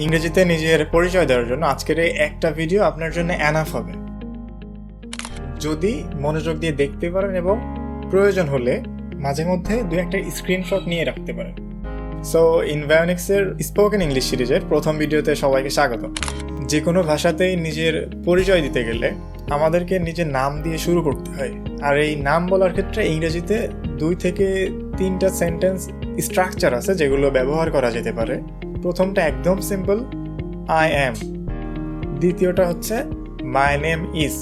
ইংরেজিতে নিজের পরিচয় দেওয়ার জন্য আজকের এই একটা ভিডিও আপনার জন্য এনাফ হবে যদি মনোযোগ দিয়ে দেখতে পারেন এবং প্রয়োজন হলে মাঝে মধ্যে দুই একটা স্ক্রিনশট নিয়ে রাখতে পারেন। সো EnvioNixের স্পোকেন ইংলিশ সিরিজের প্রথম ভিডিওতে সবাইকে স্বাগত। যে কোনো ভাষাতেই নিজের পরিচয় দিতে গেলে আমাদেরকে নিজের নাম দিয়ে শুরু করতে হয়, আর এই নাম বলার ক্ষেত্রে ইংরেজিতে 2 থেকে 3টা সেন্টেন্স স্ট্রাকচার আছে যেগুলো ব্যবহার করা যেতে পারে। প্রথমটা একদম সিম্পল, আই অ্যাম। দ্বিতীয়টা হচ্ছে মাই নেম ইজ।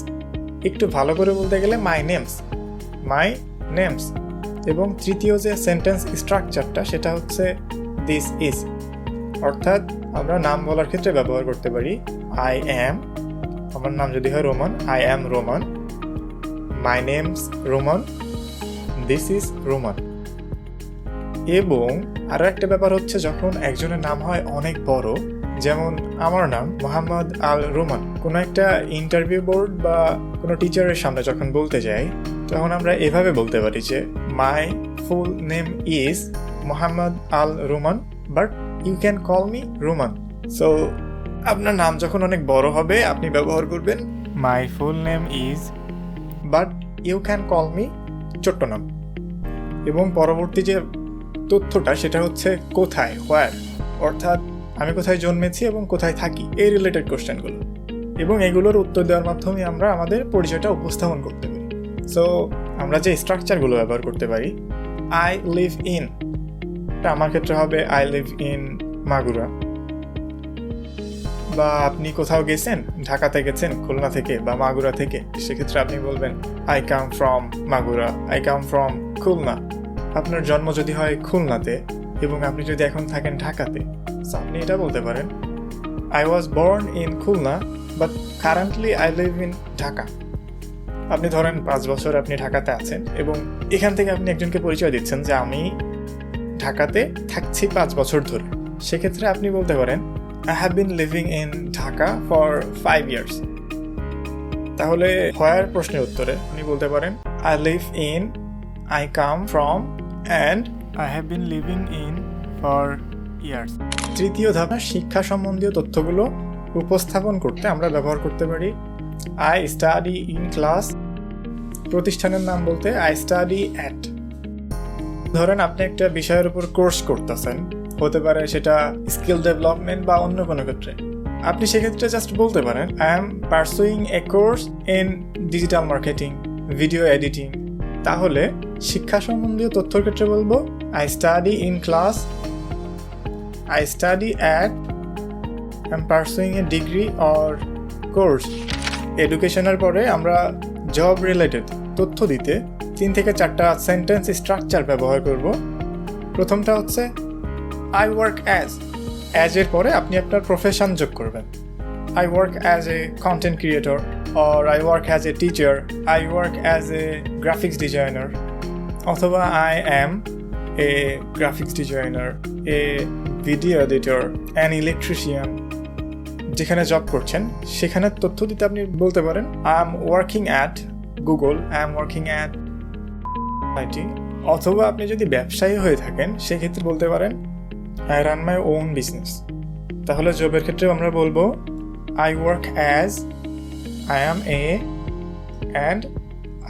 একটু ভালো করে বলতে গেলে মাই নেমস। এবং তৃতীয় যে সেন্টেন্স স্ট্রাকচারটা সেটা হচ্ছে দিস ইজ। অর্থাৎ আমরা নাম বলার ক্ষেত্রে ব্যবহার করতে পারি আই অ্যাম, আমার নাম যদি হয় Roman, I am Roman, my name's Roman, this is Roman. এবং আরও একটা ব্যাপার হচ্ছে যখন একজনের নাম হয় অনেক বড়, যেমন আমার নাম মোহাম্মদ আল রোমান, কোনো একটা ইন্টারভিউ বোর্ড বা কোনো টিচারের সামনে যখন বলতে যাই তখন আমরা এভাবে বলতে পারি যে my full name is Mohammad Al Roman, but you can call me Roman. So আপনার নাম যখন অনেক বড় হবে আপনি ব্যবহার করবেন my full name is, but you can call me ছোট্ট নাম। এবং পরবর্তী যে তথ্যটা সেটা হচ্ছে কোথায়, হোয়ার, অর্থাৎ আমি কোথায় জন্মেছি এবং কোথায় থাকি, এই রিলেটেড কোশ্চেনগুলো। এবং এগুলোর উত্তর দেওয়ার মাধ্যমে আমরা আমাদের পরিচয়টা উপস্থাপন করতে পারি। সো আমরা যে স্ট্রাকচারগুলো ব্যবহার করতে পারি, আই লিভ ইন, আমার ক্ষেত্রে হবে আই লিভ ইন মাগুরা। বা আপনি কোথাও গেছেন, ঢাকাতে গেছেন খুলনা থেকে বা মাগুরা থেকে, সেক্ষেত্রে আপনি বলবেন I come from Magura, I come from Khulna. আপনার জন্ম যদি হয় খুলনাতে এবং আপনি যদি এখন থাকেন ঢাকাতে, আপনি এটা বলতে পারেন I was born in Khulna but currently I live in Dhaka. আপনি ধরেন 5 বছর আপনি ঢাকাতে আছেন এবং এখান থেকে আপনি একজনকে পরিচয় দিচ্ছেন যে আমি ঢাকাতে থাকছি 5 বছর ধরে, সেক্ষেত্রে আপনি বলতে পারেন I have been living in Dhaka for 5 years. তাহলে হোয়ার প্রশ্নের উত্তরে আপনি বলতে পারেন I live in, I come from, and I have been living in for years. তৃতীয় ধাপে শিক্ষা সম্বন্ধীয় তথ্যগুলো উপস্থাপন করতে আমরা ব্যবহার করতে পারি I study in class। প্রতিষ্ঠানের নাম বলতে I study at। ধরেন আপনি একটা বিষয়ের উপর কোর্স করতেছেন, হতে পারে সেটা স্কিল ডেভেলপমেন্ট বা অন্য কোনো ক্ষেত্রে, আপনি সেক্ষেত্রে জাস্ট বলতে পারেন I am pursuing a course in digital marketing, video editing। তাহলে শিক্ষা সম্বন্ধীয় তথ্যের ক্ষেত্রে বলবো I study in class, I study at, I am pursuing A degree or course. এডুকেশনের পরে আমরা জব রিলেটেড তথ্য দিতে 3 থেকে 4টা সেন্টেন্স স্ট্রাকচার ব্যবহার করব। প্রথমটা হচ্ছে আই ওয়ার্ক অ্যাজ এর পরে আপনি আপনার প্রফেশন যোগ করবেন। I work as a content creator, or I work as a teacher, I work as a graphics designer, অথবা I am a graphics designer, a video editor, an electrician। যেখানে job করছেন সেখানে তথ্য দিতে আপনি বলতে পারেন I am working at Google, I am working at IT। অথবা আপনি যদি ব্যবসায়ী হয়ে থাকেন সেক্ষেত্রে বলতে পারেন I run my own business। তাহলে জবের ক্ষেত্রে আমরা বলবো I work as, I am a, and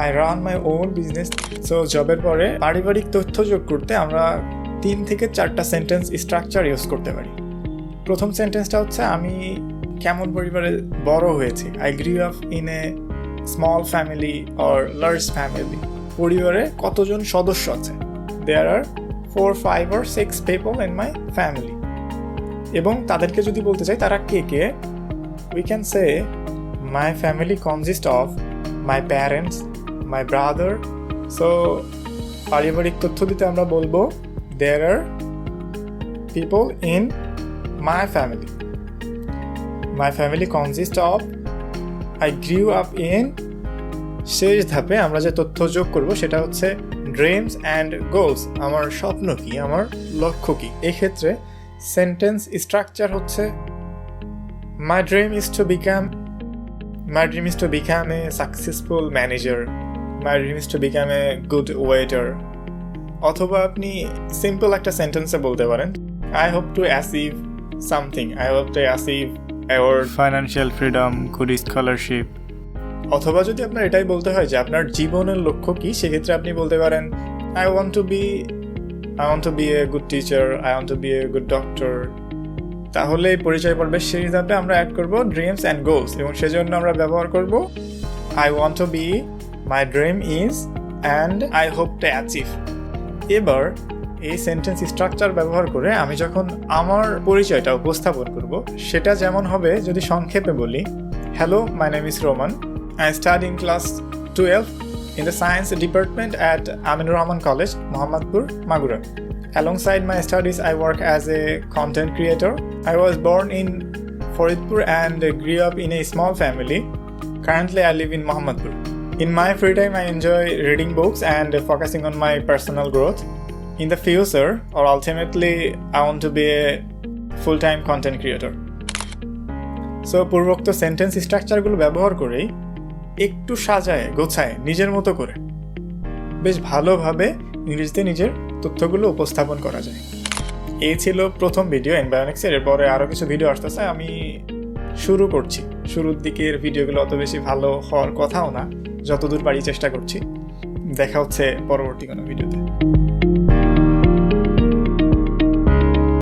I run my own business। So জবের পরে পারিবারিক তথ্য যোগ করতে আমরা 3 থেকে 4টা সেন্টেন্স স্ট্রাকচার ইউজ করতে পারি। প্রথম সেন্টেন্সটা হচ্ছে আমি কেমন পরিবারে বড় হয়েছি, I grew up in a small family or large family। পরিবারে কতজন সদস্য আছে, there are 4, 5 or 6 people in my family। এবং তাদেরকে যদি বলতে চাই তারা কে কে, we can say my family consists of my parents, my brother। so পারিবারিক তথ্য দিতে আমরা বলবো there are people in my family, my family consists of, I grew up in। শেষ ধাপে আমরা যে তথ্য যোগ করব সেটা হচ্ছে dreams and goals, আমার স্বপ্ন কি, আমার লক্ষ্য কি। এক্ষেত্রে সেন্টেন্স স্ট্রাকচার হচ্ছে My dream is to become a successful manager, my dream is to become a good waiter। অথবা আপনি সিম্পল একটা সেন্টেন্সে বলতে পারেন I hope to achieve something. I hope to achieve award, financial freedom, good scholarship. অথবা যদি আপনার এটাই বলতে হয় যে আপনার জীবনের লক্ষ্য কি, সেক্ষেত্রে আপনি বলতে পারেন I want to be a good teacher, I want to be a good doctor. তাহলে এই পরিচয় পর্বের শেষ ধাপে আমরা অ্যাড করব ড্রিমস অ্যান্ড গোলস, এবং সেজন্য আমরা ব্যবহার করব I want to be, my dream is, and I hope to achieve. এবার এই সেন্টেন্স স্ট্রাকচার ব্যবহার করে আমি যখন আমার পরিচয়টা উপস্থাপন করব, সেটা যেমন হবে, যদি সংক্ষেপে বলি, hello, my name is Roman, I study in class 12 in the science department at Aminur Rahman College, Mohammadpur, Magura. Alongside my studies, I work as a content creator. I was born in Faridpur and grew up in a small family. Currently, I live in Mohammadpur. In my free time, I enjoy reading books and focusing on my personal growth. In the future, or ultimately, I want to be a full-time content creator. So, পূর্বোক্ত sentence স্ট্রাকচারগুলো ব্যবহার করেই একটু সাজায় গোছায় নিজের মতো করে বেশ ভালোভাবে ইংরেজিতে নিজের তথ্যগুলো উপস্থাপন করা যায়। এই ছিল প্রথম ভিডিও EnvioNix-এর। এরপরে আরও কিছু ভিডিও আসতেছে, আমি শুরু করছি। শুরুর দিকের ভিডিওগুলো অত বেশি ভালো হওয়ার কথাও না, যতদূর পারি চেষ্টা করছি। দেখা হচ্ছে পরবর্তী কোনো ভিডিওতে।